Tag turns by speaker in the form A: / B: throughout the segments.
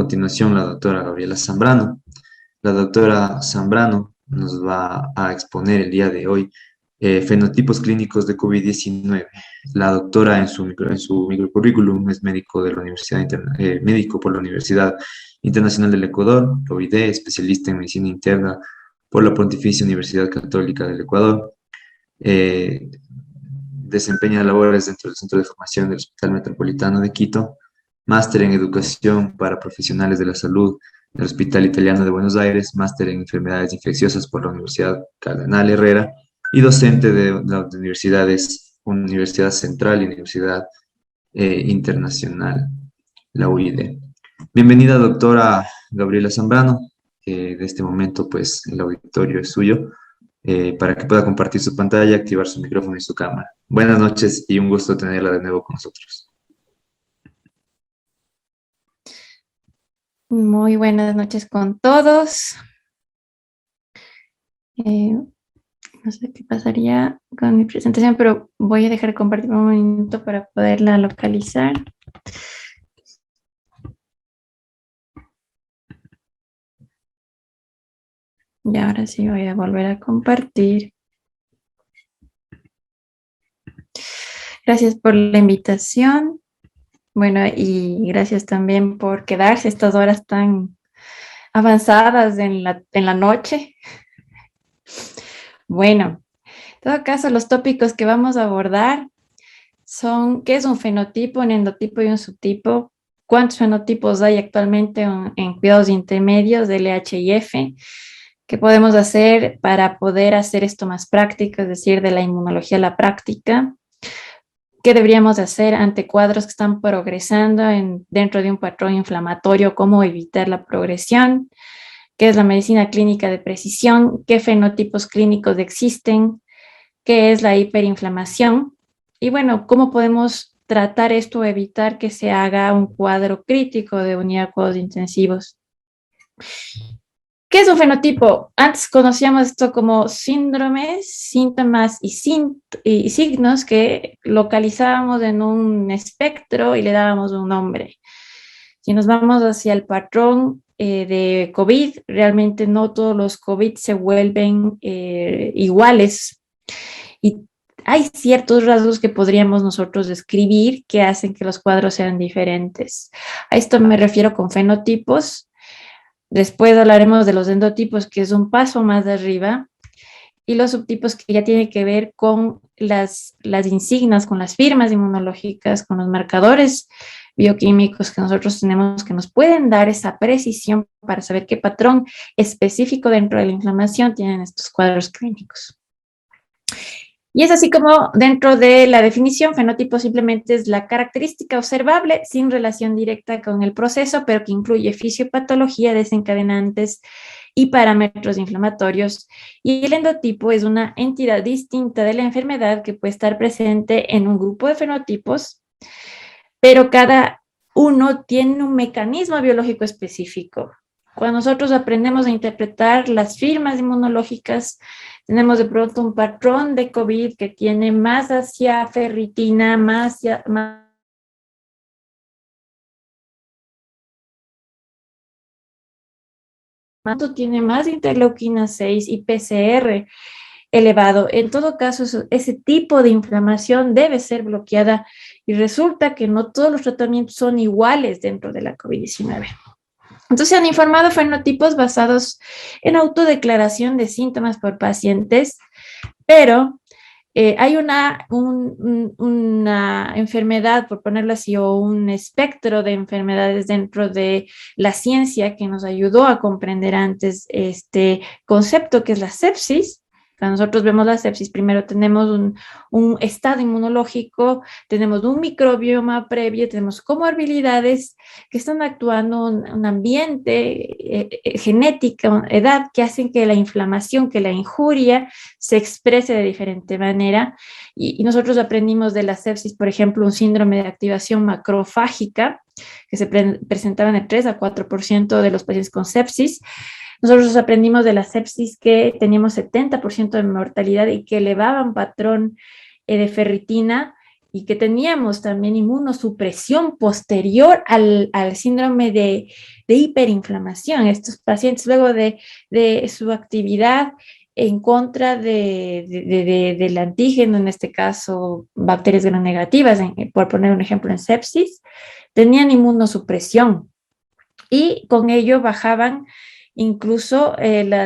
A: continuación la doctora Gabriela Zambrano. La doctora Zambrano nos va a exponer el día de hoy fenotipos clínicos de COVID-19. La doctora en su microcurrículum es médico de la médico por la Universidad Internacional del Ecuador, OID, especialista en medicina interna por la Pontificia Universidad Católica del Ecuador. Desempeña labores dentro del Centro de Formación del Hospital Metropolitano de Quito, máster en Educación para Profesionales de la Salud del Hospital Italiano de Buenos Aires, máster en Enfermedades Infecciosas por la Universidad Cardenal Herrera y docente de las universidades Universidad Central y Universidad Internacional, la UID. Bienvenida, doctora Gabriela Zambrano. De este momento, pues, el auditorio es suyo. Para que pueda compartir su pantalla, activar su micrófono y su cámara. Buenas noches y un gusto tenerla de nuevo con nosotros.
B: Muy buenas noches con todos. No sé qué pasaría con mi presentación, pero voy a dejar de compartir un minuto para poderla localizar. Y ahora sí voy a volver a compartir. Gracias por la invitación. Bueno, y gracias también por quedarse estas horas tan avanzadas en la noche. Bueno, en todo caso, los tópicos que vamos a abordar son qué es un fenotipo, un endotipo y un subtipo, cuántos fenotipos hay actualmente en cuidados intermedios del LHIF, qué podemos hacer para poder hacer esto más práctico, es decir, de la inmunología a la práctica, qué deberíamos hacer ante cuadros que están progresando dentro de un patrón inflamatorio, cómo evitar la progresión, qué es la medicina clínica de precisión, qué fenotipos clínicos existen, qué es la hiperinflamación y bueno, cómo podemos tratar esto o evitar que se haga un cuadro crítico de unidad de cuidados intensivos. ¿Qué es un fenotipo? Antes conocíamos esto como síndromes, síntomas y signos que localizábamos en un espectro y le dábamos un nombre. Si nos vamos hacia el patrón de COVID, realmente no todos los COVID se vuelven iguales. Y hay ciertos rasgos que podríamos nosotros describir que hacen que los cuadros sean diferentes. A esto me refiero con fenotipos. Después hablaremos de los endotipos, que es un paso más arriba, y los subtipos que ya tienen que ver con las insignias, con las firmas inmunológicas, con los marcadores bioquímicos que nosotros tenemos que nos pueden dar esa precisión para saber qué patrón específico dentro de la inflamación tienen estos cuadros clínicos. Y es así como dentro de la definición, fenotipo simplemente es la característica observable sin relación directa con el proceso, pero que incluye fisiopatología, desencadenantes y parámetros inflamatorios. Y el endotipo es una entidad distinta de la enfermedad que puede estar presente en un grupo de fenotipos, pero cada uno tiene un mecanismo biológico específico. Cuando nosotros aprendemos a interpretar las firmas inmunológicas, tenemos de pronto un patrón de COVID que tiene más hacia ferritina, tiene más interleuquina 6 y PCR elevado. En todo caso, ese tipo de inflamación debe ser bloqueada y resulta que no todos los tratamientos son iguales dentro de la COVID-19. Entonces, se han informado fenotipos basados en autodeclaración de síntomas por pacientes, pero hay una enfermedad, por ponerlo así, o un espectro de enfermedades dentro de la ciencia que nos ayudó a comprender antes este concepto que es la sepsis. Cuando nosotros vemos la sepsis, primero tenemos un estado inmunológico, tenemos un microbioma previo, tenemos comorbilidades que están actuando en un ambiente genética, edad, que hacen que la inflamación, que la injuria se exprese de diferente manera. Y nosotros aprendimos de la sepsis, por ejemplo, un síndrome de activación macrofágica que se presentaba en el 3 a 4% de los pacientes con sepsis. Nosotros aprendimos de la sepsis que teníamos 70% de mortalidad y que elevaban patrón de ferritina y que teníamos también inmunosupresión posterior al síndrome de hiperinflamación. Estos pacientes luego de su actividad en contra del antígeno, en este caso bacterias gram negativas, por poner un ejemplo en sepsis, tenían inmunosupresión y con ello bajaban incluso la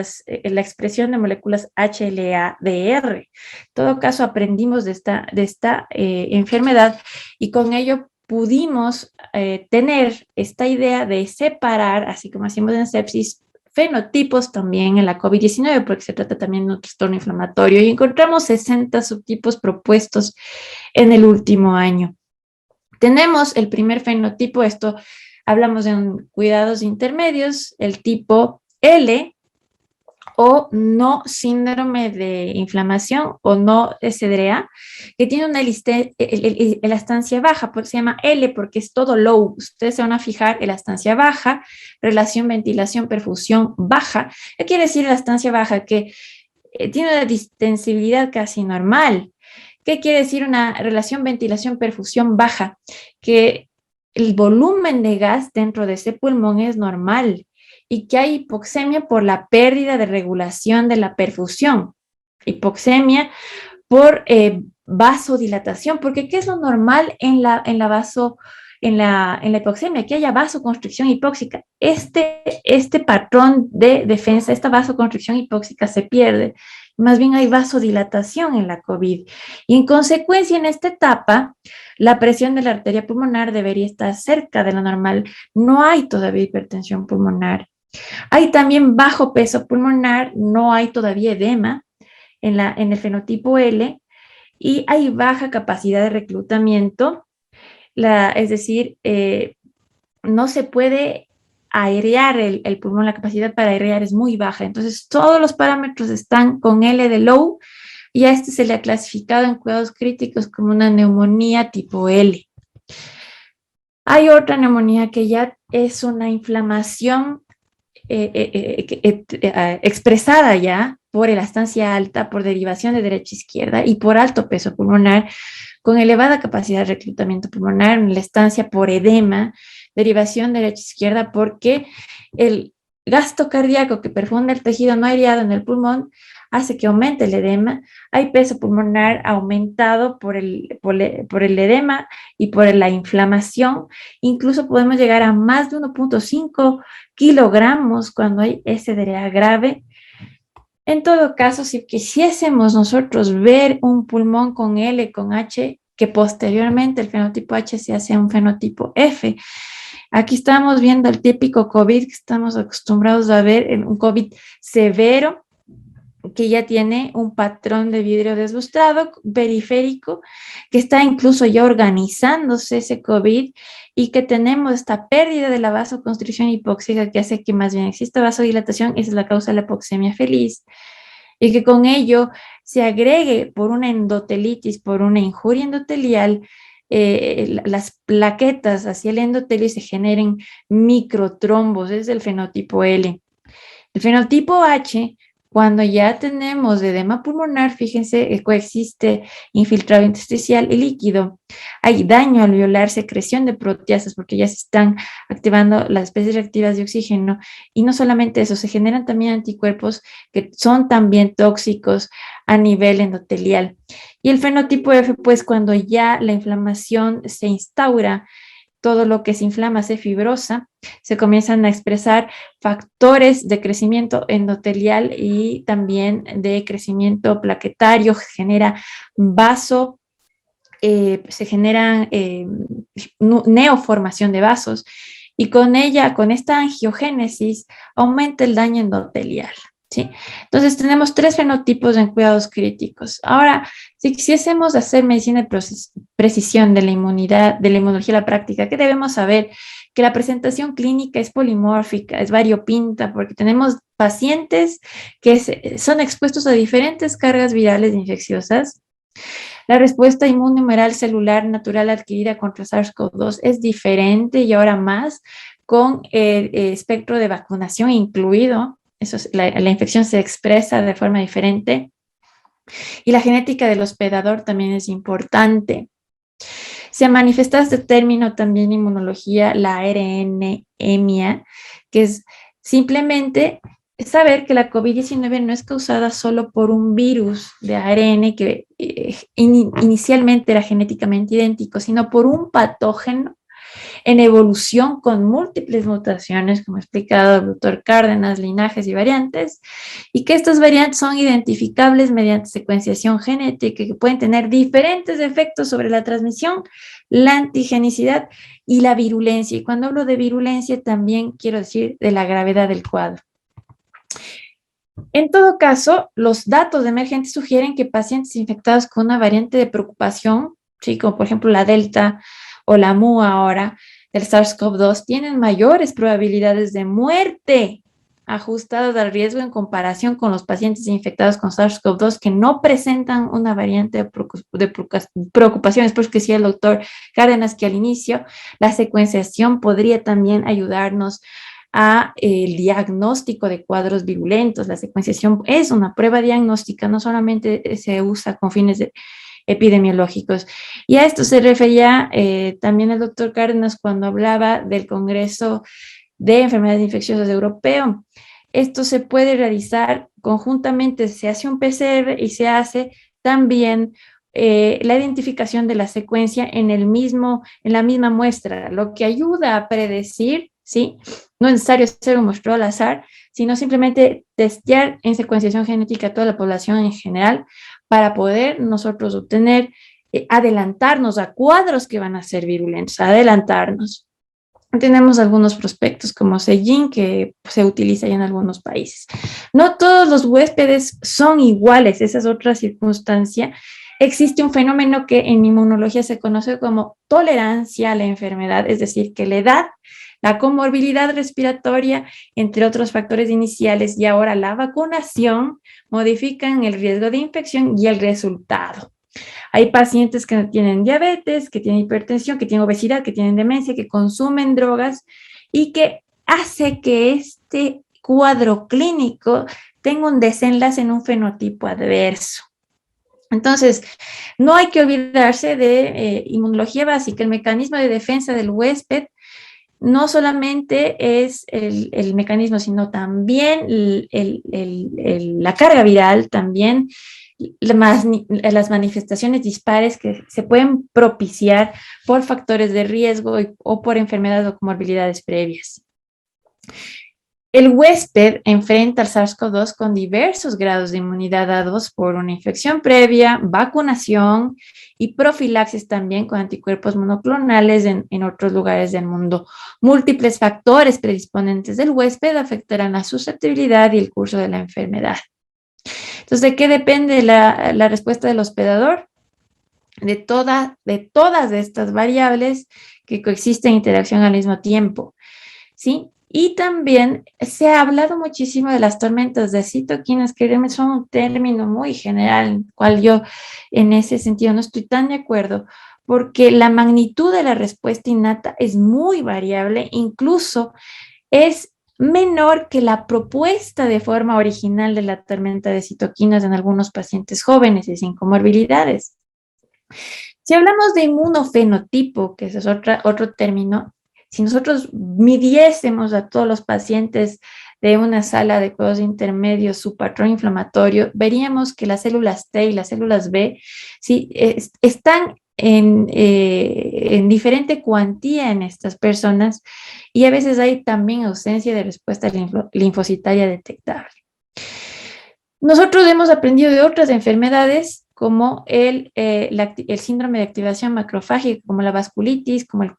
B: expresión de moléculas HLA-DR. En todo caso, aprendimos de esta enfermedad y con ello pudimos tener esta idea de separar, así como hacemos en sepsis, fenotipos también en la COVID-19, porque se trata también de un trastorno inflamatorio y encontramos 60 subtipos propuestos en el último año. Tenemos el primer fenotipo, esto hablamos de cuidados intermedios, el tipo L o no síndrome de inflamación o no SDA, que tiene una elastancia baja, porque se llama L porque es todo low. Ustedes se van a fijar elastancia baja, relación ventilación-perfusión baja. ¿Qué quiere decir elastancia baja? Que tiene una distensibilidad casi normal. ¿Qué quiere decir una relación ventilación-perfusión baja? Que el volumen de gas dentro de ese pulmón es normal y que hay hipoxemia por la pérdida de regulación de la perfusión. Hipoxemia por vasodilatación, porque ¿qué es lo normal en la hipoxemia? Que haya vasoconstricción hipóxica. Este patrón de defensa, esta vasoconstricción hipóxica se pierde. Más bien hay vasodilatación en la COVID. Y en consecuencia, en esta etapa, la presión de la arteria pulmonar debería estar cerca de la normal. No hay todavía hipertensión pulmonar. Hay también bajo peso pulmonar, no hay todavía edema en el fenotipo L y hay baja capacidad de reclutamiento, es decir, no se puede airear el pulmón, la capacidad para airear es muy baja. Entonces, todos los parámetros están con L de low y a este se le ha clasificado en cuidados críticos como una neumonía tipo L. Hay otra neumonía que ya es una inflamación expresada ya por elastancia alta, por derivación de derecha-izquierda y por alto peso pulmonar, con elevada capacidad de reclutamiento pulmonar, una estancia por edema, derivación derecha-izquierda, porque el gasto cardíaco que perfunda el tejido no aireado en el pulmón hace que aumente el edema. Hay peso pulmonar aumentado por el edema y por la inflamación. Incluso podemos llegar a más de 1.5 kilogramos cuando hay SDA grave. En todo caso, si quisiésemos nosotros ver un pulmón con L, con H, que posteriormente el fenotipo H se hace un fenotipo F. Aquí estamos viendo el típico COVID que estamos acostumbrados a ver, un COVID severo, que ya tiene un patrón de vidrio deslustrado periférico, que está incluso ya organizándose ese COVID y que tenemos esta pérdida de la vasoconstricción hipóxica que hace que más bien exista vasodilatación, esa es la causa de la hipoxemia feliz, y que con ello se agregue por una endotelitis, por una injuria endotelial, las plaquetas hacia el endotelio y se generen microtrombos, es el fenotipo L. El fenotipo H, cuando ya tenemos edema pulmonar, fíjense, coexiste infiltrado intersticial y líquido. Hay daño alveolar, secreción de proteasas, porque ya se están activando las especies reactivas de oxígeno. Y no solamente eso, se generan también anticuerpos que son también tóxicos a nivel endotelial. Y el fenotipo F, pues cuando ya la inflamación se instaura, todo lo que se inflama se fibrosa, se comienzan a expresar factores de crecimiento endotelial y también de crecimiento plaquetario, se genera se genera neoformación de vasos y con ella, con esta angiogénesis, aumenta el daño endotelial. ¿Sí? Entonces tenemos 3 fenotipos en cuidados críticos. Ahora, si quisiésemos hacer medicina de precisión de la inmunidad, de la inmunología a la práctica, ¿qué debemos saber? Que la presentación clínica es polimórfica, es variopinta, porque tenemos pacientes que son expuestos a diferentes cargas virales infecciosas. La respuesta inmunhumoral celular natural adquirida contra SARS-CoV-2 es diferente y ahora más con el espectro de vacunación incluido. Eso es, la infección se expresa de forma diferente y la genética del hospedador también es importante. Se ha manifestado este término también en inmunología, la ARN-emia, que es simplemente saber que la COVID-19 no es causada solo por un virus de ARN que inicialmente era genéticamente idéntico, sino por un patógeno en evolución con múltiples mutaciones, como ha explicado el doctor Cárdenas, linajes y variantes, y que estas variantes son identificables mediante secuenciación genética que pueden tener diferentes efectos sobre la transmisión, la antigenicidad y la virulencia. Y cuando hablo de virulencia, también quiero decir de la gravedad del cuadro. En todo caso, los datos emergentes sugieren que pacientes infectados con una variante de preocupación, ¿sí? Como por ejemplo la Delta o la Mu ahora del SARS-CoV-2, tienen mayores probabilidades de muerte ajustadas al riesgo en comparación con los pacientes infectados con SARS-CoV-2 que no presentan una variante de preocupación. Es por eso que decía el doctor Cárdenas que al inicio la secuenciación podría también ayudarnos a el diagnóstico de cuadros virulentos. La secuenciación es una prueba diagnóstica, no solamente se usa con fines epidemiológicos. Y a esto se refería también el doctor Cárdenas cuando hablaba del Congreso de Enfermedades Infecciosas Europeo. Esto se puede realizar conjuntamente, se hace un PCR y se hace también la identificación de la secuencia en la misma muestra, lo que ayuda a predecir, ¿sí? No es necesario hacer un muestreo al azar, sino simplemente testear en secuenciación genética a toda la población en general para poder nosotros obtener, adelantarnos a cuadros que van a ser virulentos, adelantarnos. Tenemos algunos prospectos como Sellin que se utiliza ya en algunos países. No todos los huéspedes son iguales, esa es otra circunstancia. Existe un fenómeno que en inmunología se conoce como tolerancia a la enfermedad, es decir, que la edad, la comorbilidad respiratoria, entre otros factores iniciales, y ahora la vacunación modifican el riesgo de infección y el resultado. Hay pacientes que tienen diabetes, que tienen hipertensión, que tienen obesidad, que tienen demencia, que consumen drogas y que hace que este cuadro clínico tenga un desenlace en un fenotipo adverso. Entonces, no hay que olvidarse de inmunología básica. El mecanismo de defensa del huésped no solamente es el mecanismo, sino también la carga viral, también las manifestaciones dispares que se pueden propiciar por factores de riesgo o por enfermedades o comorbilidades previas. El huésped enfrenta al SARS-CoV-2 con diversos grados de inmunidad dados por una infección previa, vacunación y profilaxis también con anticuerpos monoclonales en otros lugares del mundo. Múltiples factores predisponentes del huésped afectarán la susceptibilidad y el curso de la enfermedad. Entonces, ¿de qué depende la respuesta del hospedador? De todas estas variables que coexisten en interacción al mismo tiempo, ¿sí? Y también se ha hablado muchísimo de las tormentas de citoquinas, que realmente son un término muy general, en el cual yo en ese sentido no estoy tan de acuerdo, porque la magnitud de la respuesta innata es muy variable, incluso es menor que la propuesta de forma original de la tormenta de citoquinas en algunos pacientes jóvenes y sin comorbilidades. Si hablamos de inmunofenotipo, que ese es otro término, si nosotros midiésemos a todos los pacientes de una sala de cuidados intermedios su patrón inflamatorio, veríamos que las células T y las células B sí, están en diferente cuantía en estas personas y a veces hay también ausencia de respuesta linfocitaria detectable. Nosotros hemos aprendido de otras enfermedades como el síndrome de activación macrofágica, como la vasculitis, como el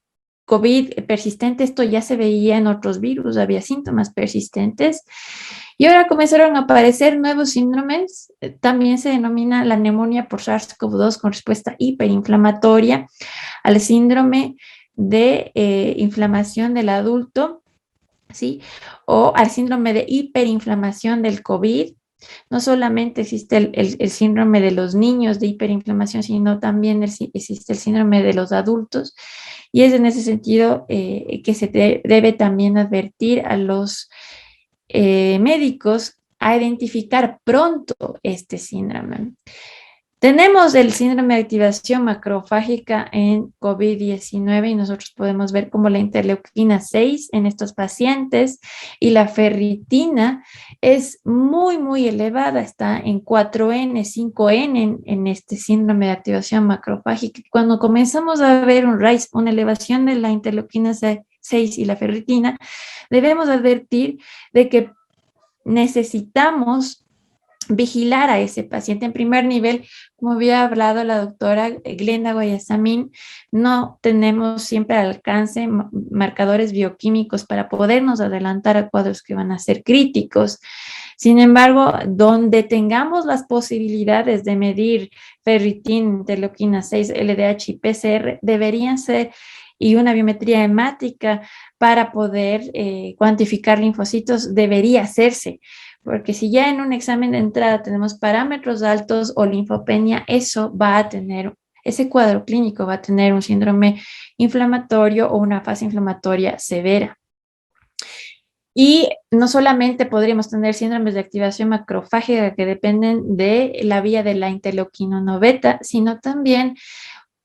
B: COVID persistente. Esto ya se veía en otros virus, había síntomas persistentes. Y ahora comenzaron a aparecer nuevos síndromes. También se denomina la neumonía por SARS-CoV-2 con respuesta hiperinflamatoria, al síndrome de inflamación del adulto, ¿sí? O al síndrome de hiperinflamación del COVID. No solamente existe el síndrome de los niños de hiperinflamación, sino también existe el síndrome de los adultos. Y es en ese sentido que se debe también advertir a los médicos a identificar pronto este síndrome. Tenemos el síndrome de activación macrofágica en COVID-19 y nosotros podemos ver como la interleuquina 6 en estos pacientes y la ferritina es muy, muy elevada, está en 4N, 5N en este síndrome de activación macrofágica. Cuando comenzamos a ver una elevación de la interleuquina 6 y la ferritina, debemos advertir de que necesitamos vigilar a ese paciente. En primer nivel, como había hablado la doctora Glenda Guayasamín, no tenemos siempre al alcance marcadores bioquímicos para podernos adelantar a cuadros que van a ser críticos. Sin embargo, donde tengamos las posibilidades de medir ferritina, interleuquina 6, LDH y PCR, deberían ser y una biometría hemática para poder cuantificar linfocitos debería hacerse. Porque si ya en un examen de entrada tenemos parámetros altos o linfopenia, eso va a tener, ese cuadro clínico va a tener un síndrome inflamatorio o una fase inflamatoria severa. Y no solamente podríamos tener síndromes de activación macrofágica que dependen de la vía de la interleuquina 1 beta, sino también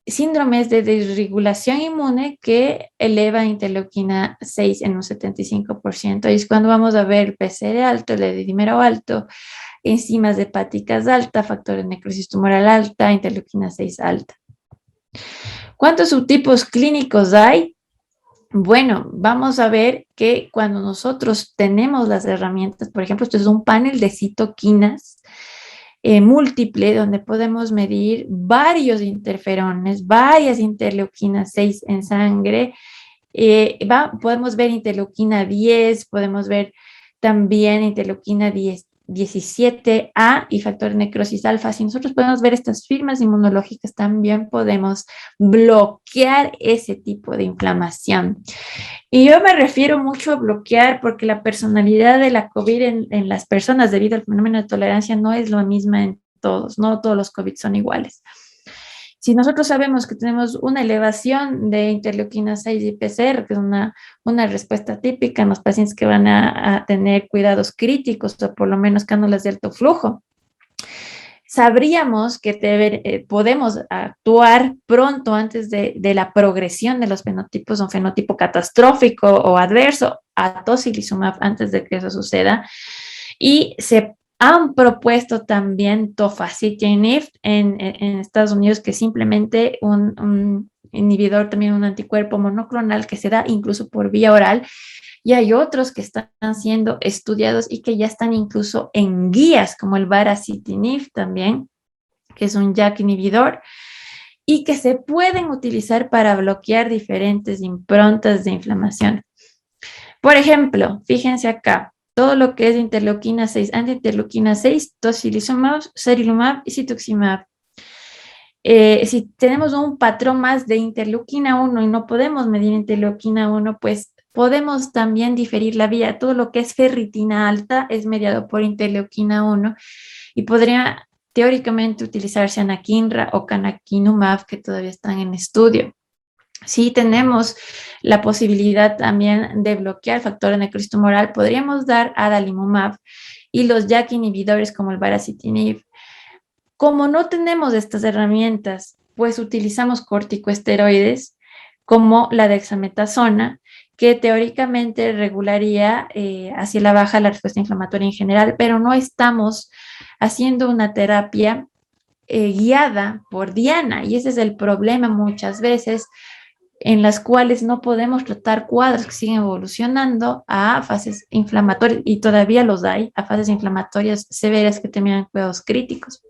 B: síndromes de desregulación inmune que eleva interleuquina 6 en un 75%. Y es cuando vamos a ver el PCR alto, el eridímero alto, enzimas hepáticas alta, factor de necrosis tumoral alta, interleuquina 6 alta. ¿Cuántos subtipos clínicos hay? Bueno, vamos a ver que cuando nosotros tenemos las herramientas, por ejemplo, esto es un panel de citoquinas múltiple donde podemos medir varios interferones, varias interleuquinas 6 en sangre. Podemos ver interleuquina 10, podemos ver también interleuquina 17A y factor de necrosis alfa. Si nosotros podemos ver estas firmas inmunológicas, también podemos bloquear ese tipo de inflamación. Y yo me refiero mucho a bloquear porque la personalidad de la COVID en las personas debido al fenómeno de tolerancia no es la misma en todos, no todos los COVID son iguales. Si nosotros sabemos que tenemos una elevación de interleuquina 6 y PCR, que es una respuesta típica en los pacientes que van a tener cuidados críticos o por lo menos cánulas de alto flujo, sabríamos que podemos actuar pronto antes de la progresión de los fenotipos, un fenotipo catastrófico o adverso, a tocilizumab antes de que eso suceda. Y se han propuesto también tofacitinib en Estados Unidos, que es simplemente un inhibidor, también un anticuerpo monoclonal que se da incluso por vía oral. Y hay otros que están siendo estudiados y que ya están incluso en guías, como el baricitinib también, que es un JAK inhibidor, y que se pueden utilizar para bloquear diferentes improntas de inflamación. Por ejemplo, fíjense acá, todo lo que es interleuquina 6, antiinterleuquina 6, tocilizumab, sarilumab y cetuximab. Si tenemos un patrón más de interleuquina 1 y no podemos medir interleuquina 1, pues podemos también diferir la vía. Todo lo que es ferritina alta es mediado por interleuquina 1 y podría teóricamente utilizarse anakinra o canakinumab, que todavía están en estudio. Si tenemos la posibilidad también de bloquear factor de necrosis tumoral, podríamos dar adalimumab y los JAK inhibidores como el baricitinib. Como no tenemos estas herramientas, pues utilizamos corticosteroides como la dexametasona, que teóricamente regularía hacia la baja la respuesta inflamatoria en general, pero no estamos haciendo una terapia guiada por diana, y ese es el problema muchas veces, en las cuales no podemos tratar cuadros que siguen evolucionando a fases inflamatorias, y todavía los hay, a fases inflamatorias severas que terminan cuidados críticos.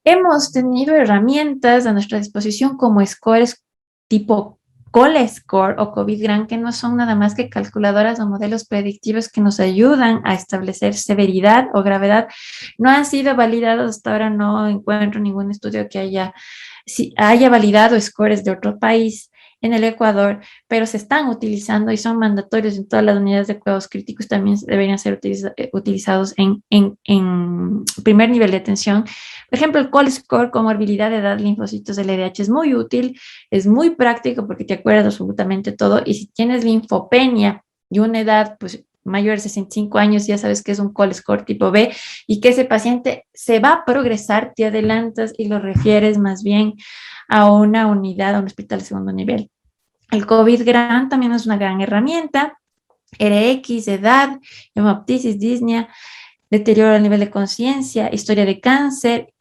B: Hemos tenido herramientas a nuestra disposición como scores tipo COLEScore o COVID-GRAN, que no son nada más que calculadoras o modelos predictivos que nos ayudan a establecer severidad o gravedad. No han sido validados hasta ahora, no encuentro ningún estudio que haya validado scores de otro país en el Ecuador, pero se están utilizando y son mandatorios en todas las unidades de cuidados críticos, también deberían ser utilizados en primer nivel de atención. Por ejemplo, el COLEScore, comorbilidad de edad, linfocitos, LDH, es muy útil, es muy práctico porque te acuerdas absolutamente todo, y si tienes linfopenia y una edad, pues mayor de 65 años, ya sabes que es un call score tipo B y que ese paciente se va a progresar, te adelantas y lo refieres más bien a una unidad, a un hospital de segundo nivel. El COVID GRAN también es una gran herramienta. RX, edad, hemoptisis, disnea, deterioro a nivel de conciencia, historia de cáncer,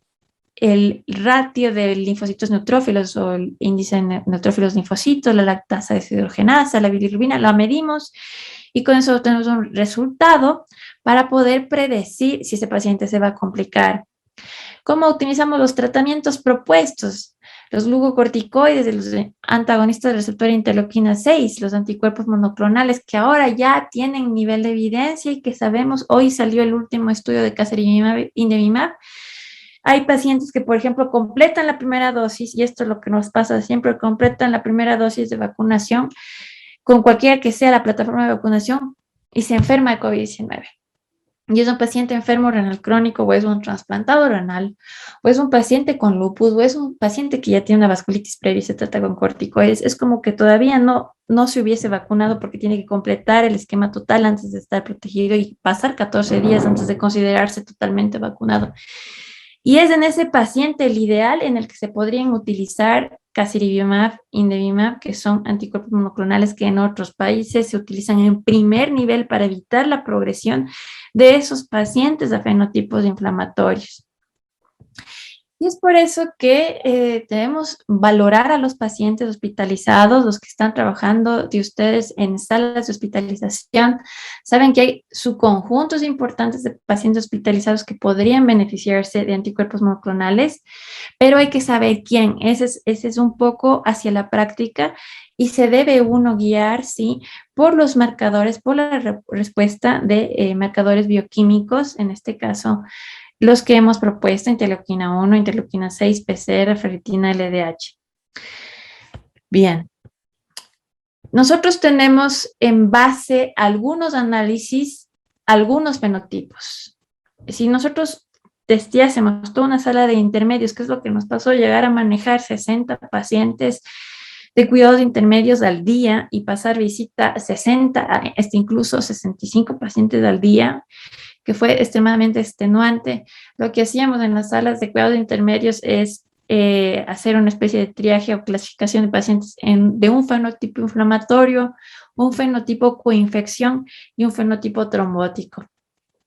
B: el ratio de linfocitos neutrófilos o el índice de neutrófilos linfocitos, la lactasa deshidrogenasa, la bilirrubina, la medimos y con eso obtenemos un resultado para poder predecir si ese paciente se va a complicar. ¿Cómo optimizamos los tratamientos propuestos? Los glucocorticoides, los antagonistas del receptor interleuquina 6, los anticuerpos monoclonales que ahora ya tienen nivel de evidencia y que sabemos, hoy salió el último estudio de casirivimab, indevimab. Hay pacientes que, por ejemplo, completan la primera dosis, y esto es lo que nos pasa siempre, completan la primera dosis de vacunación con cualquiera que sea la plataforma de vacunación y se enferma de COVID-19. Y es un paciente enfermo renal crónico, o es un trasplantado renal, o es un paciente con lupus, o es un paciente que ya tiene una vasculitis previa y se trata con corticoides. Es como que todavía no se hubiese vacunado porque tiene que completar el esquema total antes de estar protegido y pasar 14 días antes de considerarse totalmente vacunado. Y es en ese paciente el ideal en el que se podrían utilizar casirivimab, indevimab, que son anticuerpos monoclonales que en otros países se utilizan en primer nivel para evitar la progresión de esos pacientes a fenotipos inflamatorios. Y es por eso que debemos valorar a los pacientes hospitalizados, los que están trabajando de ustedes en salas de hospitalización. Saben que hay subconjuntos importantes de pacientes hospitalizados que podrían beneficiarse de anticuerpos monoclonales, pero hay que saber quién. Ese es un poco hacia la práctica y se debe uno guiar, sí, por los marcadores, por la respuesta de marcadores bioquímicos, en este caso, los que hemos propuesto, interleuquina 1, interleuquina 6, PCR, ferritina, LDH. Bien. Nosotros tenemos en base algunos análisis, algunos fenotipos. Si nosotros testeásemos toda una sala de intermedios, que es lo que nos pasó, llegar a manejar 60 pacientes de cuidados intermedios al día y pasar visita a 60, incluso 65 pacientes al día, que fue extremadamente extenuante. Lo que hacíamos en las salas de cuidados intermedios es hacer una especie de triaje o clasificación de pacientes de un fenotipo inflamatorio, un fenotipo coinfección y un fenotipo trombótico.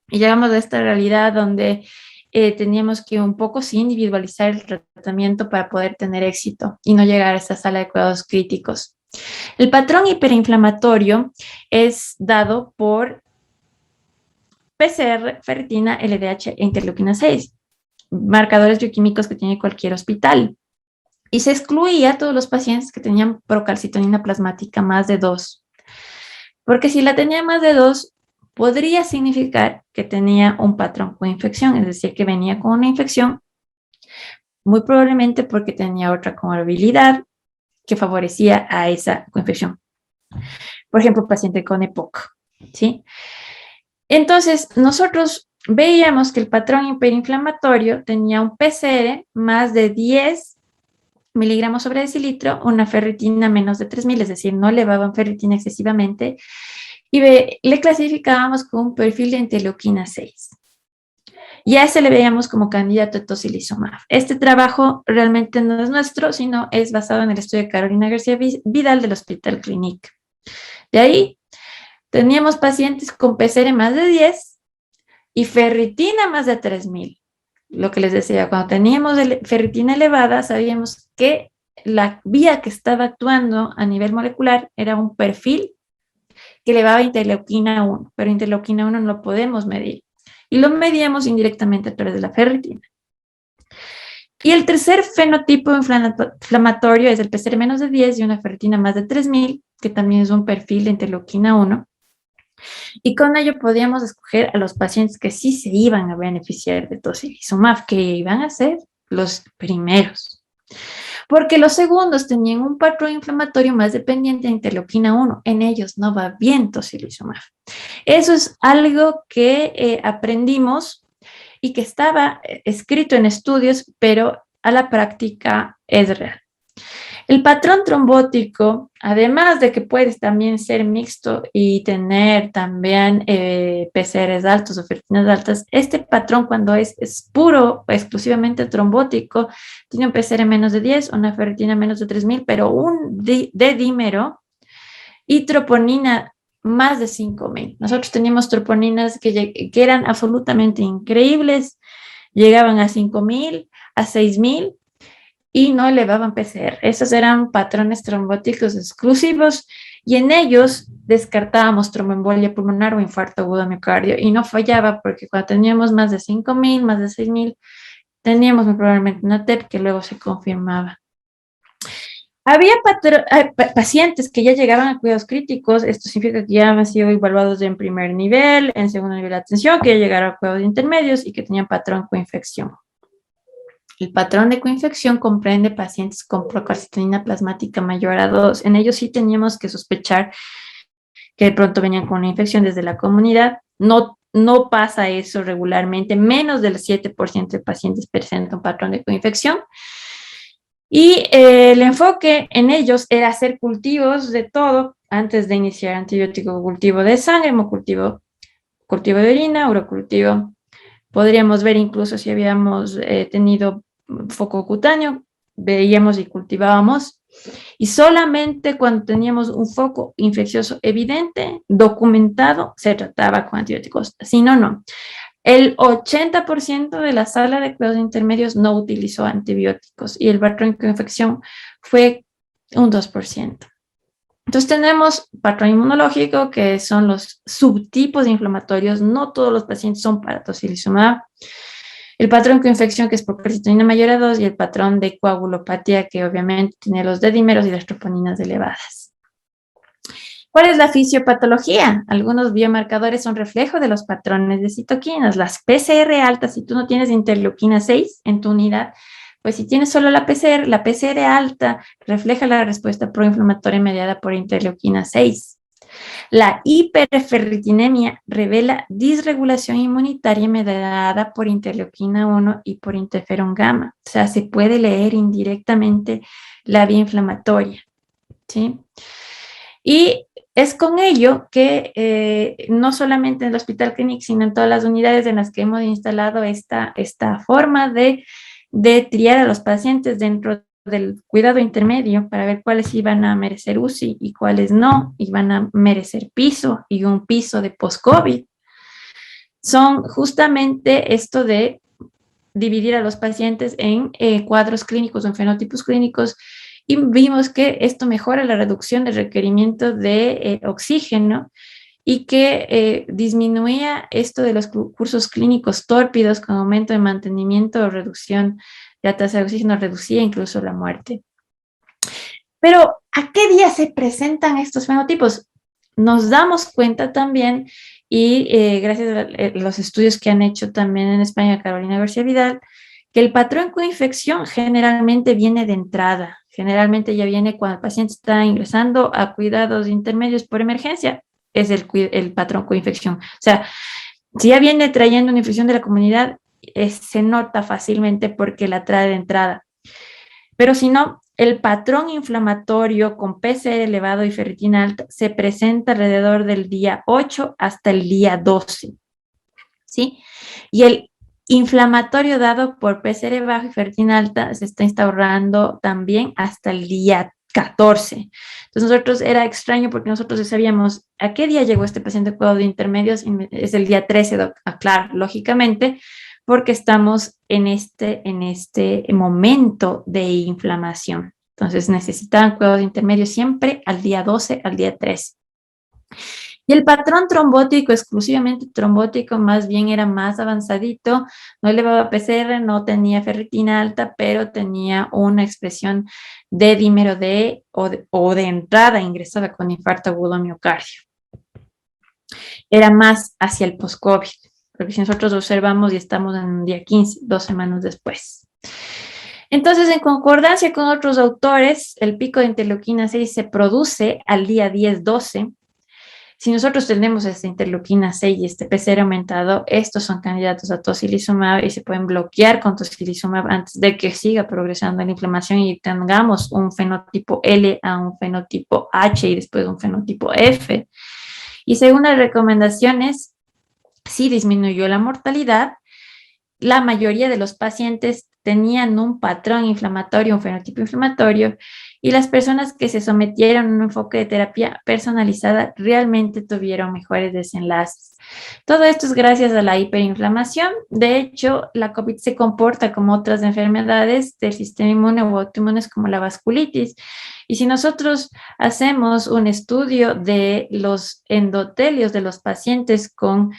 B: Y llegamos a esta realidad donde teníamos que un poco sí individualizar el tratamiento para poder tener éxito y no llegar a esta sala de cuidados críticos. El patrón hiperinflamatorio es dado por PCR, ferritina, LDH e interleuquina 6, marcadores bioquímicos que tiene cualquier hospital. Y se excluía a todos los pacientes que tenían procalcitonina plasmática más de 2. Porque si la tenía más de 2, podría significar que tenía un patrón coinfección, es decir, que venía con una infección, muy probablemente porque tenía otra comorbilidad que favorecía a esa coinfección. Por ejemplo, paciente con EPOC, ¿sí? Entonces, nosotros veíamos que el patrón hiperinflamatorio tenía un PCR más de 10 miligramos sobre decilitro, una ferritina menos de 3000, es decir, no elevaban ferritina excesivamente, y le clasificábamos con un perfil de interleuquina 6. Y a ese le veíamos como candidato a tocilizumab. Este trabajo realmente no es nuestro, sino es basado en el estudio de Carolina García Vidal del Hospital Clínic. De ahí, teníamos pacientes con PCR más de 10 y ferritina más de 3000. Lo que les decía, cuando teníamos ferritina elevada, sabíamos que la vía que estaba actuando a nivel molecular era un perfil que elevaba interleuquina 1, pero interleuquina 1 no lo podemos medir. Y lo medíamos indirectamente a través de la ferritina. Y el tercer fenotipo inflamatorio es el PCR menos de 10 y una ferritina más de 3000, que también es un perfil de interleuquina 1. Y con ello podíamos escoger a los pacientes que sí se iban a beneficiar de tocilizumab, que iban a ser los primeros. Porque los segundos tenían un patrón inflamatorio más dependiente de interleuquina 1. En ellos no va bien tocilizumab. Eso es algo que aprendimos y que estaba escrito en estudios, pero a la práctica es real. El patrón trombótico, además de que puedes también ser mixto y tener también PCRs altos o ferritinas altas, este patrón cuando es puro, exclusivamente trombótico, tiene un PCR menos de 10, una ferritina menos de 3000, pero un D-dímero y troponina más de 5000. Nosotros teníamos troponinas que eran absolutamente increíbles, llegaban a 5000, a 6000 y no elevaban PCR. Esos eran patrones trombóticos exclusivos y en ellos descartábamos tromboembolia pulmonar o infarto agudo de miocardio y no fallaba porque cuando teníamos más de 5000, más de 6000, teníamos muy probablemente una TEP que luego se confirmaba. Había pacientes que ya llegaban a cuidados críticos, esto significa que ya han sido evaluados en primer nivel, en segundo nivel de atención, que ya llegaron a cuidados intermedios y que tenían patrón coinfección. El patrón de coinfección comprende pacientes con procalcitonina plasmática mayor a 2. En ellos sí teníamos que sospechar que de pronto venían con una infección desde la comunidad. No pasa eso regularmente, menos del 7% de pacientes presentan un patrón de coinfección. Y el enfoque en ellos era hacer cultivos de todo antes de iniciar antibiótico, cultivo de sangre, hemocultivo, cultivo de orina, urocultivo. Podríamos ver incluso si habíamos tenido foco cutáneo, veíamos y cultivábamos. Y solamente cuando teníamos un foco infeccioso evidente, documentado, se trataba con antibióticos. Si no, no. El 80% de la sala de cuidados intermedios no utilizó antibióticos y el patrón de infección fue un 2%. Entonces tenemos patrón inmunológico, que son los subtipos inflamatorios. No todos los pacientes son para tocilizumab. El patrón de infección, que es por calcitonina mayor a 2, y el patrón de coagulopatía, que obviamente tiene los D-dímeros y las troponinas elevadas. ¿Cuál es la fisiopatología? Algunos biomarcadores son reflejo de los patrones de citoquinas. Las PCR altas, si tú no tienes interleuquina 6 en tu unidad, pues si tienes solo la PCR alta refleja la respuesta proinflamatoria mediada por interleuquina 6. La hiperferritinemia revela disregulación inmunitaria mediada por interleuquina 1 y por interferón gamma. O sea, se puede leer indirectamente la vía inflamatoria, ¿sí? Y es con ello que no solamente en el Hospital Clínic, sino en todas las unidades en las que hemos instalado esta forma de triar a los pacientes dentro del cuidado intermedio para ver cuáles iban a merecer UCI y cuáles no, iban a merecer piso y un piso de post-COVID. Son justamente esto de dividir a los pacientes en cuadros clínicos o en fenotipos clínicos y vimos que esto mejora la reducción del requerimiento de oxígeno y que disminuía esto de los cursos clínicos tórpidos con aumento de mantenimiento o reducción de la tasa de oxígeno, reducía incluso la muerte. Pero, ¿a qué día se presentan estos fenotipos? Nos damos cuenta también, y gracias a los estudios que han hecho también en España Carolina García Vidal, que el patrón con infección generalmente viene de entrada. Generalmente ya viene cuando el paciente está ingresando a cuidados intermedios por emergencia, es el patrón con infección. O sea, si ya viene trayendo una infección de la comunidad, se nota fácilmente porque la trae de entrada. Pero si no, el patrón inflamatorio con PCR elevado y ferritina alta se presenta alrededor del día 8 hasta el día 12, ¿sí? Y el inflamatorio dado por PCR bajo y ferritina alta se está instaurando también hasta el día 14. Entonces nosotros era extraño porque nosotros sabíamos a qué día llegó este paciente con cuidado de intermedios, es el día 13, claro, lógicamente, porque estamos en este momento de inflamación. Entonces necesitaban cuidados intermedios siempre al día 12, al día 13. Y el patrón trombótico, exclusivamente trombótico, más bien era más avanzadito, no elevaba PCR, no tenía ferritina alta, pero tenía una expresión de dímero D o de entrada ingresada con infarto agudo miocardio. Era más hacia el post-COVID, porque si nosotros observamos y estamos en el día 15, 2 semanas después. Entonces, en concordancia con otros autores, el pico de interleuquina 6 se produce al día 10-12, Si nosotros tenemos esta interleuquina 6 y este PCR aumentado, estos son candidatos a tocilizumab y se pueden bloquear con tocilizumab antes de que siga progresando la inflamación y tengamos un fenotipo L a un fenotipo H y después un fenotipo F. Y según las recomendaciones, sí disminuyó la mortalidad. La mayoría de los pacientes tenían un patrón inflamatorio, un fenotipo inflamatorio, y las personas que se sometieron a un enfoque de terapia personalizada realmente tuvieron mejores desenlaces. Todo esto es gracias a la hiperinflamación. De hecho, la COVID se comporta como otras enfermedades del sistema inmune o autoinmunes como la vasculitis. Y si nosotros hacemos un estudio de los endotelios de los pacientes con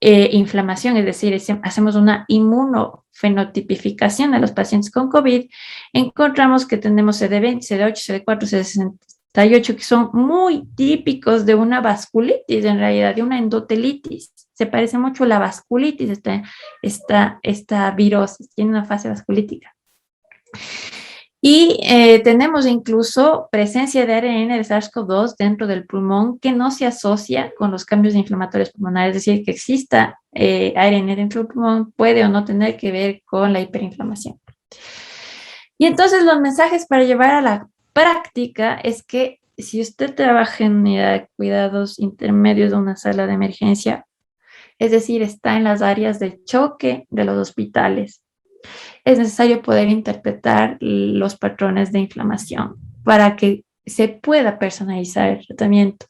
B: inflamación, es decir, hacemos una inmunofenotipificación de los pacientes con COVID, encontramos que tenemos CD20, CD8, CD4, CD68, que son muy típicos de una vasculitis, en realidad, de una endotelitis. Se parece mucho a la vasculitis, esta virosis, tiene una fase vasculítica. Y tenemos incluso presencia de ARN de SARS-CoV-2 dentro del pulmón que no se asocia con los cambios inflamatorios pulmonares, es decir, que exista ARN dentro del pulmón puede o no tener que ver con la hiperinflamación. Y entonces los mensajes para llevar a la práctica es que si usted trabaja en unidad de cuidados intermedios de una sala de emergencia, es decir, está en las áreas de choque de los hospitales, es necesario poder interpretar los patrones de inflamación para que se pueda personalizar el tratamiento.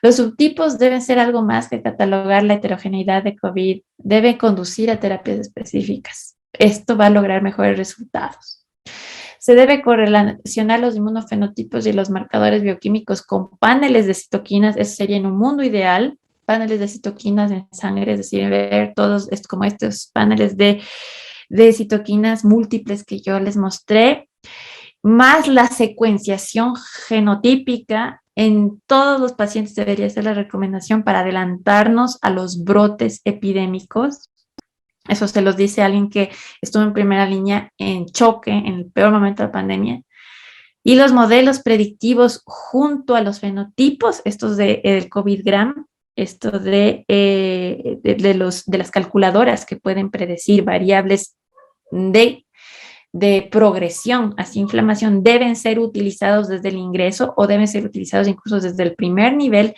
B: Los subtipos deben ser algo más que catalogar la heterogeneidad de COVID, deben conducir a terapias específicas. Esto va a lograr mejores resultados. Se debe correlacionar los inmunofenotipos y los marcadores bioquímicos con paneles de citoquinas, eso sería en un mundo ideal, paneles de citoquinas en sangre, es decir, ver todos como estos paneles de citoquinas múltiples que yo les mostré, más la secuenciación genotípica en todos los pacientes debería ser la recomendación para adelantarnos a los brotes epidémicos. Eso se los dice alguien que estuvo en primera línea en choque en el peor momento de la pandemia. Y los modelos predictivos junto a los fenotipos, estos del COVID-GRAM, esto de las calculadoras que pueden predecir variables de progresión hacia inflamación, deben ser utilizados desde el ingreso o deben ser utilizados incluso desde el primer nivel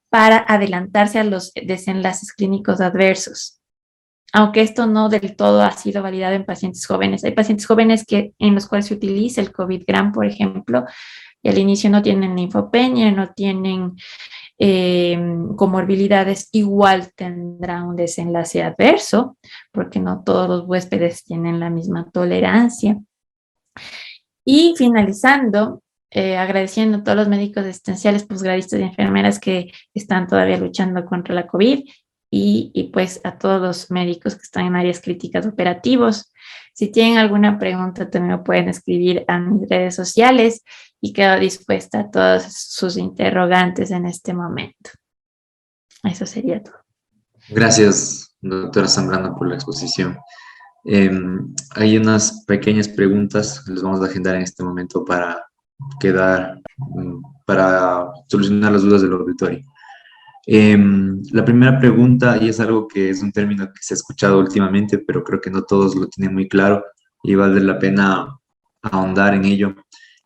B: para adelantarse a los desenlaces clínicos adversos. Aunque esto no del todo ha sido validado en pacientes jóvenes. Hay pacientes jóvenes en los cuales se utiliza el COVID-GRAM, por ejemplo, y al inicio no tienen linfopenia, no tienen comorbilidades, igual tendrá un desenlace adverso, porque no todos los huéspedes tienen la misma tolerancia. Y finalizando, agradeciendo a todos los médicos asistenciales, posgradistas y enfermeras que están todavía luchando contra la COVID y pues a todos los médicos que están en áreas críticas operativos. Si tienen alguna pregunta, también me pueden escribir a mis redes sociales y quedo dispuesta a todos sus interrogantes en este momento. Eso sería todo.
A: Gracias, doctora Zambrano, por la exposición. Hay unas pequeñas preguntas que les vamos a agendar en este momento para solucionar las dudas del auditorio. La primera pregunta, y es algo que es un término que se ha escuchado últimamente, pero creo que no todos lo tienen muy claro y vale la pena ahondar en ello,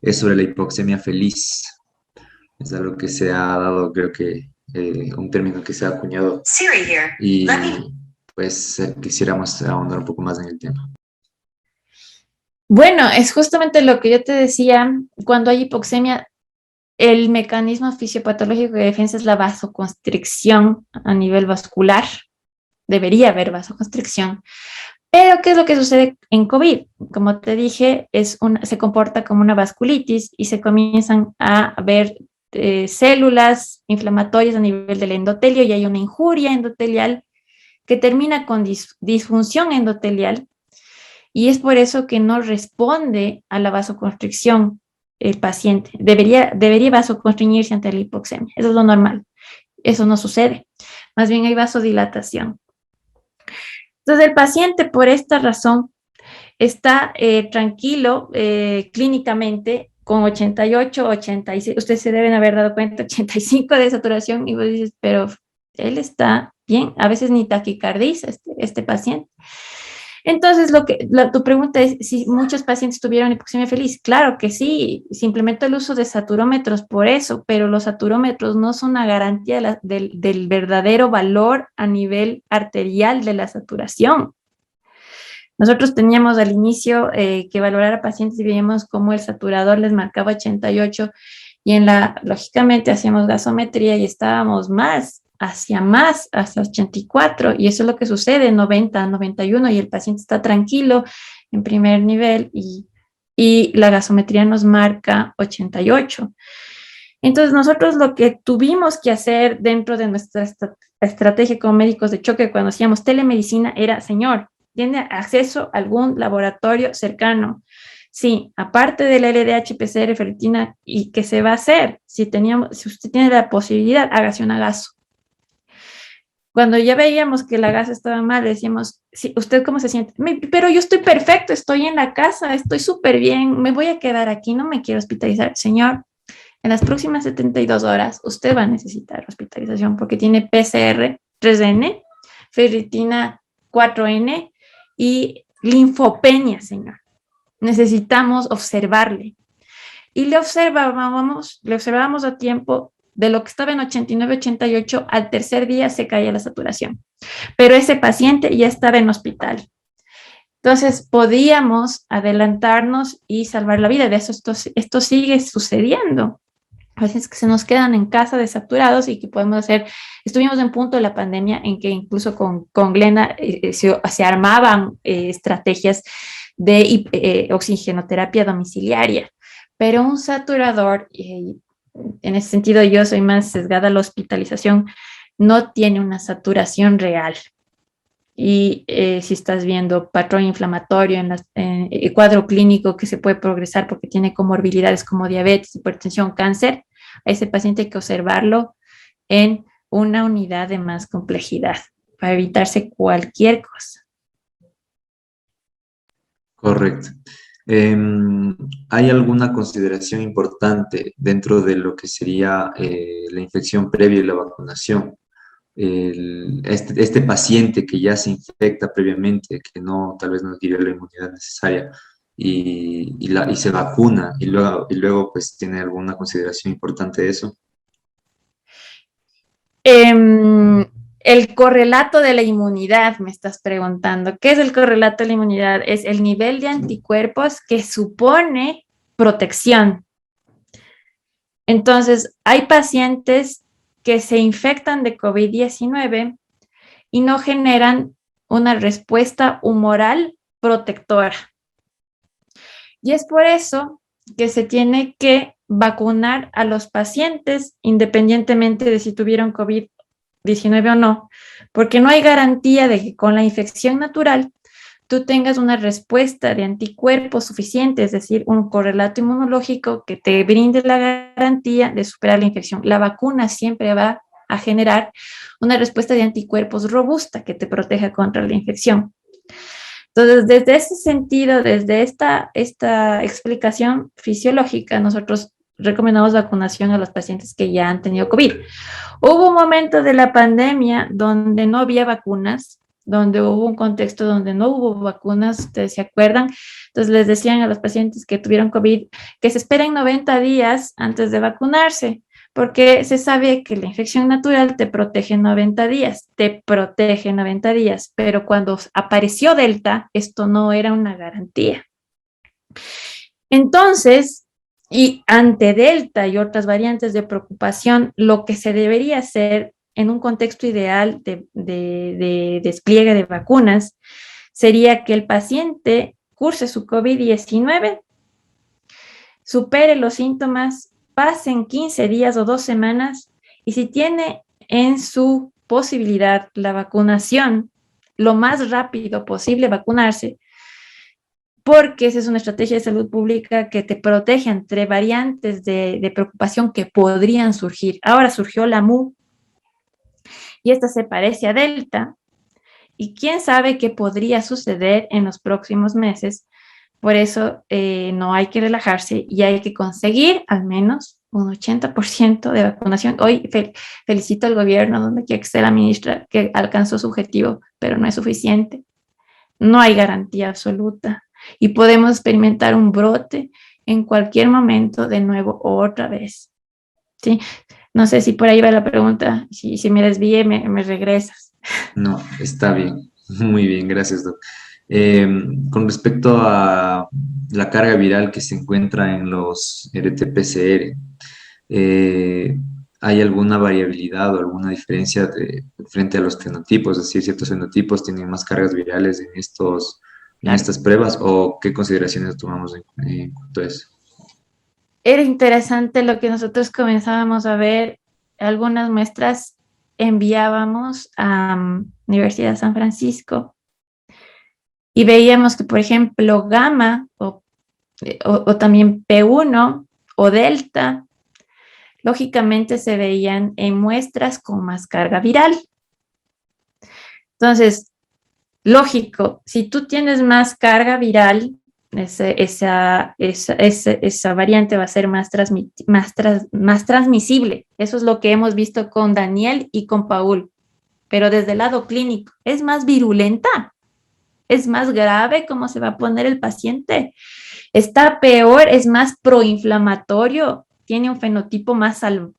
A: es sobre la hipoxemia feliz. Es algo que se ha dado, creo que un término que se ha acuñado y pues quisiéramos ahondar un poco más en el tema.
B: Bueno, es justamente lo que yo te decía, cuando hay hipoxemia, el mecanismo fisiopatológico de defensa es la vasoconstricción a nivel vascular. Debería haber vasoconstricción. Pero, ¿qué es lo que sucede en COVID? Como te dije, se comporta como una vasculitis y se comienzan a ver células inflamatorias a nivel del endotelio y hay una injuria endotelial que termina con disfunción endotelial y es por eso que no responde a la vasoconstricción el paciente. Debería vasoconstriñirse ante la hipoxemia. Eso es lo normal. Eso no sucede. Más bien hay vasodilatación. Entonces, el paciente, por esta razón, está tranquilo clínicamente con 88, 86, ustedes se deben haber dado cuenta, 85 de saturación, y vos dices, pero él está bien, a veces ni taquicardiza este paciente. Entonces, tu pregunta es si muchos pacientes tuvieron hipoxemia feliz. Claro que sí, se implementó el uso de saturómetros por eso, pero los saturómetros no son una garantía del verdadero valor a nivel arterial de la saturación. Nosotros teníamos al inicio que valorar a pacientes y veíamos cómo el saturador les marcaba 88 y lógicamente hacíamos gasometría y estábamos más, hasta 84, y eso es lo que sucede, 90, 91, y el paciente está tranquilo en primer nivel y la gasometría nos marca 88. Entonces nosotros lo que tuvimos que hacer dentro de nuestra estrategia como médicos de choque cuando hacíamos telemedicina era, señor, ¿tiene acceso a algún laboratorio cercano? Sí, aparte del LDH, PCR, ferritina, ¿y qué se va a hacer? Si usted tiene la posibilidad, hágase una gaso. Cuando ya veíamos que la gasa estaba mal, decíamos, sí, ¿usted cómo se siente? Pero yo estoy perfecto, estoy en la casa, estoy súper bien, me voy a quedar aquí, no me quiero hospitalizar. Señor, en las próximas 72 horas usted va a necesitar hospitalización porque tiene PCR 3N, ferritina 4N y linfopenia, señor. Necesitamos observarle. Y le observábamos a tiempo de lo que estaba en 89, 88, al tercer día se caía la saturación. Pero ese paciente ya estaba en hospital. Entonces podíamos adelantarnos y salvar la vida. De eso esto sigue sucediendo. A veces que se nos quedan en casa desaturados y que podemos hacer, estuvimos en punto de la pandemia en que incluso con Glena se armaban estrategias de oxigenoterapia domiciliaria, pero un saturador, en ese sentido yo soy más sesgada a la hospitalización, no tiene una saturación real. Y si estás viendo patrón inflamatorio en el cuadro clínico que se puede progresar porque tiene comorbilidades como diabetes, hipertensión, cáncer, a ese paciente hay que observarlo en una unidad de más complejidad para evitarse cualquier cosa.
A: Correcto. ¿Hay alguna consideración importante dentro de lo que sería la infección previa y la vacunación? Este paciente que ya se infecta previamente, que no, tal vez no adquirió la inmunidad necesaria y se vacuna y luego pues tiene alguna consideración importante de eso.
B: El correlato de la inmunidad, me estás preguntando. ¿Qué es el correlato de la inmunidad? Es el nivel de anticuerpos que supone protección. Entonces, hay pacientes que se infectan de COVID-19 y no generan una respuesta humoral protectora. Y es por eso que se tiene que vacunar a los pacientes independientemente de si tuvieron COVID-19 o no, porque no hay garantía de que con la infección natural tú tengas una respuesta de anticuerpos suficiente, es decir, un correlato inmunológico que te brinde la garantía de superar la infección. La vacuna siempre va a generar una respuesta de anticuerpos robusta que te proteja contra la infección. Entonces, desde ese sentido, desde esta explicación fisiológica, nosotros recomendamos vacunación a los pacientes que ya han tenido COVID. Hubo un momento de la pandemia donde no había vacunas, donde hubo un contexto donde no hubo vacunas, ustedes se acuerdan. Entonces les decían a los pacientes que tuvieron COVID que se esperen 90 días antes de vacunarse, porque se sabe que la infección natural te protege 90 días, pero cuando apareció Delta, esto no era una garantía. Entonces, y ante Delta y otras variantes de preocupación, lo que se debería hacer en un contexto ideal de despliegue de vacunas sería que el paciente curse su COVID-19, supere los síntomas, pasen 15 días o 2 semanas y si tiene en su posibilidad la vacunación, lo más rápido posible vacunarse, porque esa es una estrategia de salud pública que te protege entre variantes de preocupación que podrían surgir. Ahora surgió la MU y esta se parece a Delta y quién sabe qué podría suceder en los próximos meses, Por eso no hay que relajarse y hay que conseguir al menos un 80% de vacunación. Hoy felicito al gobierno, donde quiera que esté la ministra, que alcanzó su objetivo, pero no es suficiente. No hay garantía absoluta y podemos experimentar un brote en cualquier momento de nuevo o otra vez. ¿Sí? No sé si por ahí va la pregunta. Si me desvíe, me regresas.
A: No, está bien, muy bien, gracias, doc. Con respecto a la carga viral que se encuentra en los RT-PCR, eh, ¿hay alguna variabilidad o alguna diferencia frente a los fenotipos? Es decir, ciertos fenotipos tienen más cargas virales en
B: Claro.
A: estas pruebas, ¿o qué consideraciones tomamos en cuanto a eso?
B: Era interesante lo que nosotros comenzábamos a ver. Algunas muestras enviábamos a Universidad de San Francisco y veíamos que, por ejemplo, gamma o también P1 o delta, lógicamente se veían en muestras con más carga viral. Entonces, lógico, si tú tienes más carga viral, esa variante va a ser más transmisible. Eso es lo que hemos visto con Daniel y con Paul. Pero desde el lado clínico, es más virulenta, es más grave cómo se va a poner el paciente. Está peor, es más proinflamatorio, tiene un fenotipo más de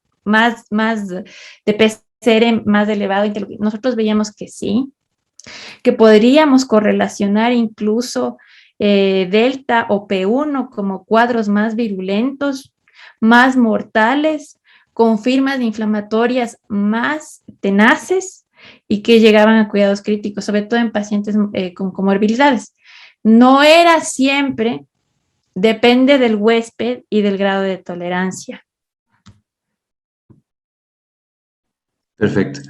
B: PCR más elevado. Nosotros veíamos que sí, que podríamos correlacionar incluso delta o P1 como cuadros más virulentos, más mortales, con firmas inflamatorias más tenaces y que llegaban a cuidados críticos, sobre todo en pacientes con comorbilidades. No era siempre, depende del huésped y del grado de tolerancia.
A: Perfecto.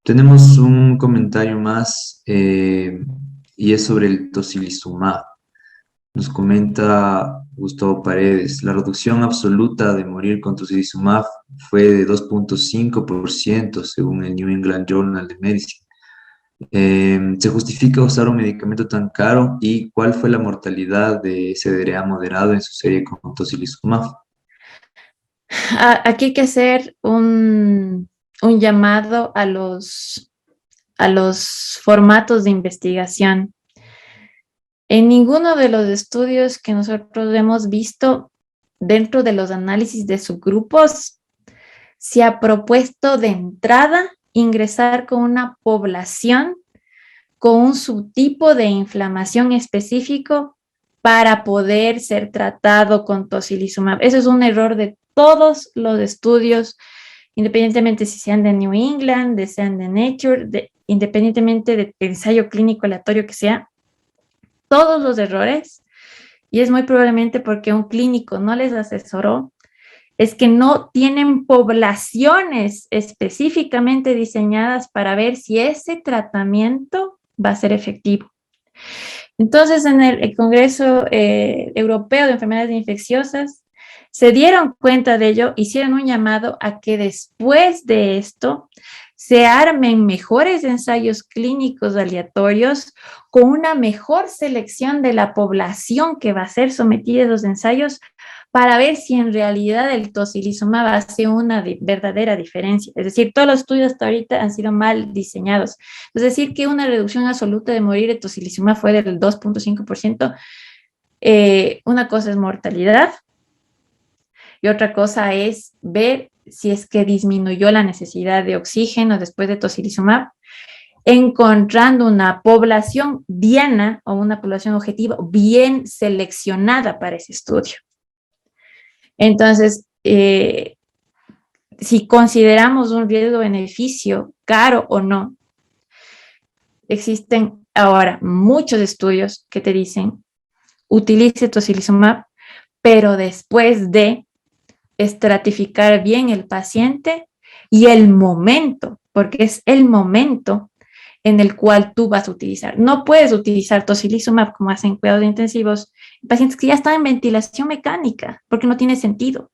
A: Tenemos un comentario más y es sobre el tocilizumab. Nos comenta Gustavo Paredes, la reducción absoluta de morir con tocilizumab fue de 2,5% según el New England Journal de Medicine. ¿Se justifica usar un medicamento tan caro y cuál fue la mortalidad de SDRA moderado en su serie con tocilizumab?
B: Aquí hay que hacer un llamado a los formatos de investigación. En ninguno de los estudios que nosotros hemos visto dentro de los análisis de subgrupos se ha propuesto de entrada ingresar con una población con un subtipo de inflamación específico para poder ser tratado con tocilizumab. Eso es un error de todos los estudios, independientemente si sean de New England, sean de Nature, independientemente del ensayo clínico aleatorio que sea, todos los errores, y es muy probablemente porque un clínico no les asesoró, es que no tienen poblaciones específicamente diseñadas para ver si ese tratamiento va a ser efectivo. Entonces, en el Congreso Europeo de Enfermedades Infecciosas, se dieron cuenta de ello, hicieron un llamado a que después de esto se armen mejores ensayos clínicos aleatorios con una mejor selección de la población que va a ser sometida a los ensayos para ver si en realidad el tocilizumab hace una verdadera diferencia. Es decir, todos los estudios hasta ahorita han sido mal diseñados. Es decir, que una reducción absoluta de morir de tocilizumab fue del 2,5%. Una cosa es mortalidad y otra cosa es ver si es que disminuyó la necesidad de oxígeno después de tocilizumab, encontrando una población diana o una población objetiva bien seleccionada para ese estudio. Entonces, si consideramos un riesgo-beneficio, caro o no, existen ahora muchos estudios que te dicen, utilice tocilizumab, pero después de estratificar bien el paciente y el momento, porque es el momento en el cual tú vas a utilizar. No puedes utilizar tocilizumab como hacen cuidados intensivos en pacientes que ya están en ventilación mecánica, porque no tiene sentido.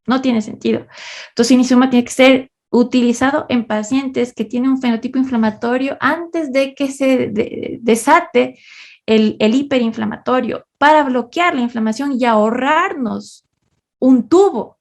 B: No tiene sentido. Tocilizumab tiene que ser utilizado en pacientes que tienen un fenotipo inflamatorio antes de que se desate el hiperinflamatorio para bloquear la inflamación y ahorrarnos un tubo,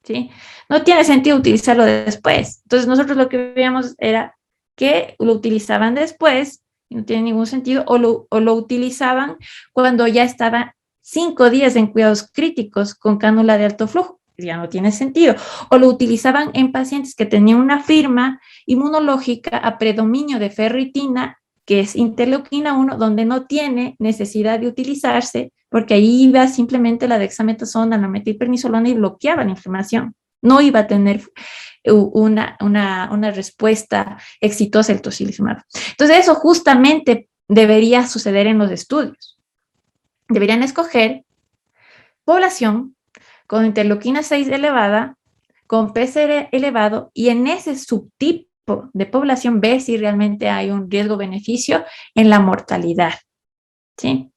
B: ¿sí? No tiene sentido utilizarlo después. Entonces nosotros lo que veíamos era que lo utilizaban después, y no tiene ningún sentido, o lo utilizaban cuando ya estaba 5 días en cuidados críticos con cánula de alto flujo, ya no tiene sentido, o lo utilizaban en pacientes que tenían una firma inmunológica a predominio de ferritina, que es interleuquina 1, donde no tiene necesidad de utilizarse, porque ahí iba simplemente la dexametasona, la metilprednisolona y bloqueaba la inflamación. No iba a tener una respuesta exitosa el tocilizumab. Entonces, eso justamente debería suceder en los estudios. Deberían escoger población con interleuquina 6 elevada, con PCR elevado, y en ese subtipo de población ver si realmente hay un riesgo-beneficio en la mortalidad. ¿Sí?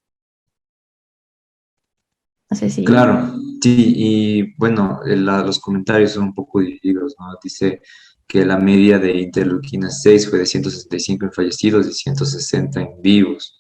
B: No sé si...
A: Claro, sí, y bueno, los comentarios son un poco divididos, ¿no? Dice que la media de interleuquina 6 fue de 165 en fallecidos y 160 en vivos.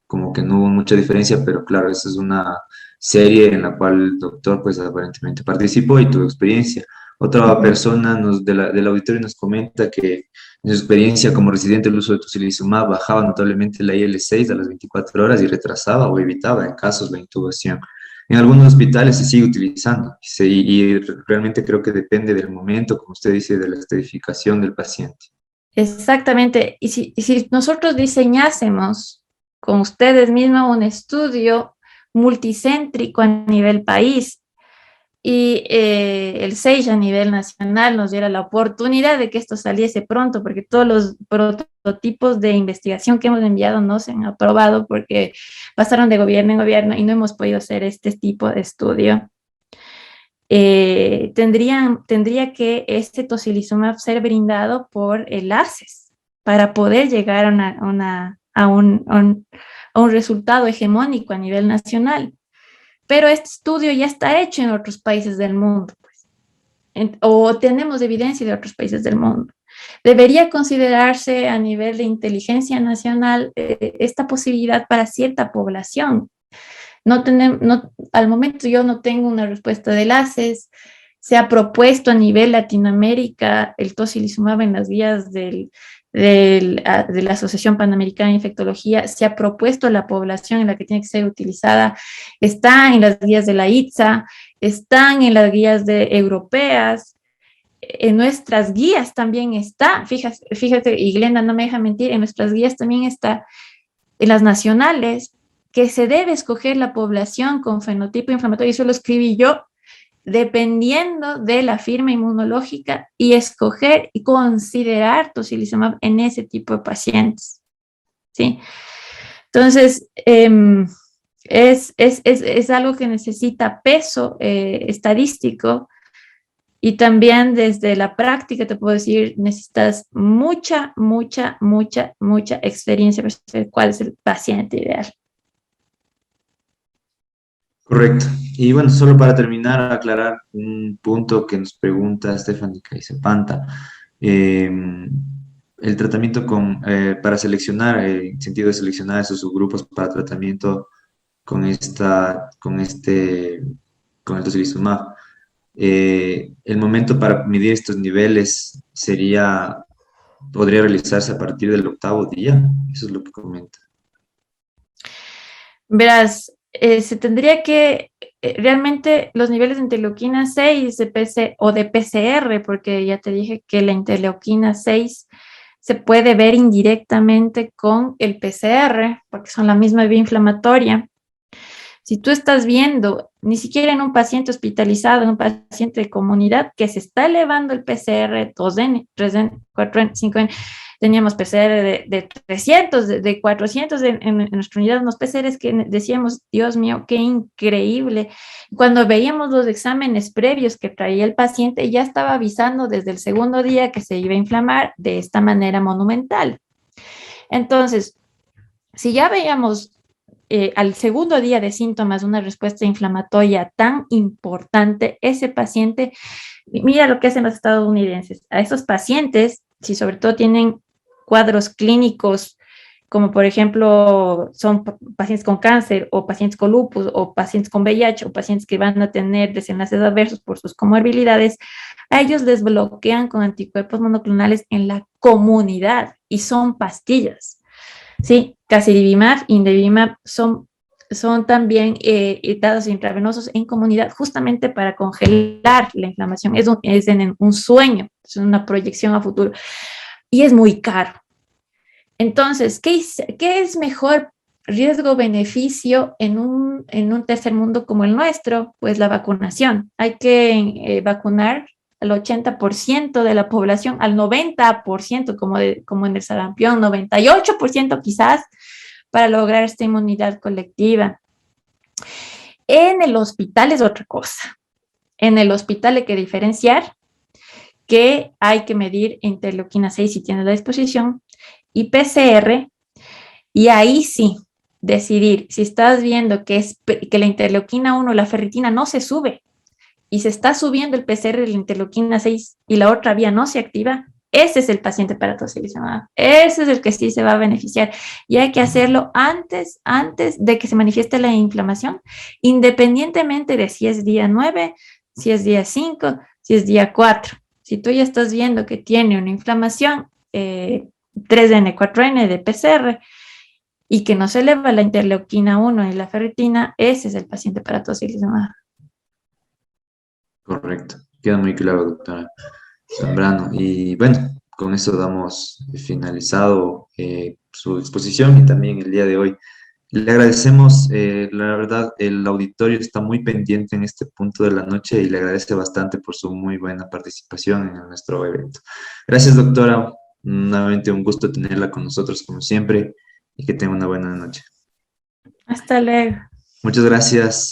A: Como que no hubo mucha diferencia, pero claro, esa es una serie en la cual el doctor pues aparentemente participó y tuvo experiencia. Otra persona del auditorio nos comenta que en su experiencia como residente el uso de tocilizumab bajaba notablemente la IL-6 a las 24 horas y retrasaba o evitaba en casos la intubación. En algunos hospitales se sigue utilizando y realmente creo que depende del momento, como usted dice, de la estadificación del paciente.
B: Exactamente. Y si nosotros diseñásemos con ustedes mismos un estudio multicéntrico a nivel país y el SEIJ a nivel nacional nos diera la oportunidad de que esto saliese pronto, porque todos los prototipos de investigación que hemos enviado no se han aprobado porque pasaron de gobierno en gobierno y no hemos podido hacer este tipo de estudio. Tendría que este tocilizumab ser brindado por el ACES para poder llegar a un resultado hegemónico a nivel nacional. Pero este estudio ya está hecho en otros países del mundo, pues, o tenemos evidencia de otros países del mundo. Debería considerarse a nivel de inteligencia nacional esta posibilidad para cierta población. Al momento yo no tengo una respuesta del ACES. Se ha propuesto a nivel Latinoamérica el tocilizumab en las guías de la Asociación Panamericana de Infectología. Se ha propuesto la población en la que tiene que ser utilizada. Está en las guías de la ITSA, están en las guías europeas. En nuestras guías también está, fíjate, y Glenda no me deja mentir, en nuestras guías también está, en las nacionales, que se debe escoger la población con fenotipo inflamatorio. Eso lo escribí yo, dependiendo de la firma inmunológica, y escoger y considerar tocilizumab en ese tipo de pacientes. ¿Sí? Entonces, es algo que necesita peso estadístico, y también desde la práctica te puedo decir, necesitas mucha experiencia para saber cuál es el paciente ideal.
A: Correcto. Y bueno, solo para terminar, aclarar un punto que nos pregunta Stephanie Caizepanta. Eh, el tratamiento para seleccionar, en sentido de seleccionar esos subgrupos para tratamiento con con el tocilizumab, el momento para medir estos niveles podría realizarse a partir del 8.º día. Eso es lo que comenta.
B: Verás, se tendría que realmente los niveles de interleuquina 6 o de PCR, porque ya te dije que la interleuquina 6 se puede ver indirectamente con el PCR, porque son la misma vía inflamatoria. Si tú estás viendo, ni siquiera en un paciente hospitalizado, en un paciente de comunidad, que se está elevando el PCR 2N, 3N, 4N, 5N, teníamos PCR de 300, de 400 en nuestra unidad, unos PCRs que decíamos, Dios mío, qué increíble. Cuando veíamos los exámenes previos que traía el paciente, ya estaba avisando desde el segundo día que se iba a inflamar de esta manera monumental. Entonces, si ya veíamos al segundo día de síntomas una respuesta inflamatoria tan importante, ese paciente, mira lo que hacen los estadounidenses, a esos pacientes, si sobre todo tienen cuadros clínicos como por ejemplo son pacientes con cáncer o pacientes con lupus o pacientes con VIH o pacientes que van a tener desenlaces adversos por sus comorbilidades, a ellos les bloquean con anticuerpos monoclonales en la comunidad y son pastillas. Sí, casirivimab, indevimab son también dados intravenosos en comunidad justamente para congelar la inflamación. Es en un sueño, es una proyección a futuro y es muy caro. Entonces, ¿qué es mejor riesgo-beneficio en un tercer mundo como el nuestro? Pues la vacunación. Hay que vacunar al 80% de la población, al 90%, como en el sarampión, 98% quizás, para lograr esta inmunidad colectiva. En el hospital es otra cosa. En el hospital hay que diferenciar que hay que medir interleuquina 6 si tienes la disposición y PCR, y ahí sí decidir si estás viendo que la interleuquina 1, la ferritina, no se sube y se está subiendo el PCR de la interleuquina 6 y la otra vía no se activa, ese es el paciente para tocilizumab. Ese es el que sí se va a beneficiar. Y hay que hacerlo antes de que se manifieste la inflamación, independientemente de si es día 9, si es día 5, si es día 4. Si tú ya estás viendo que tiene una inflamación 3N, 4N de PCR y que no se eleva la interleuquina 1 y la ferritina, ese es el paciente para tocilizumab.
A: Correcto. Queda muy claro, doctora Zambrano. Y bueno, con eso damos finalizado su exposición y también el día de hoy. Le agradecemos, la verdad, el auditorio está muy pendiente en este punto de la noche y le agradece bastante por su muy buena participación en nuestro evento. Gracias, doctora. Nuevamente un gusto tenerla con nosotros como siempre y que tenga una buena noche.
B: Hasta luego.
A: Muchas gracias.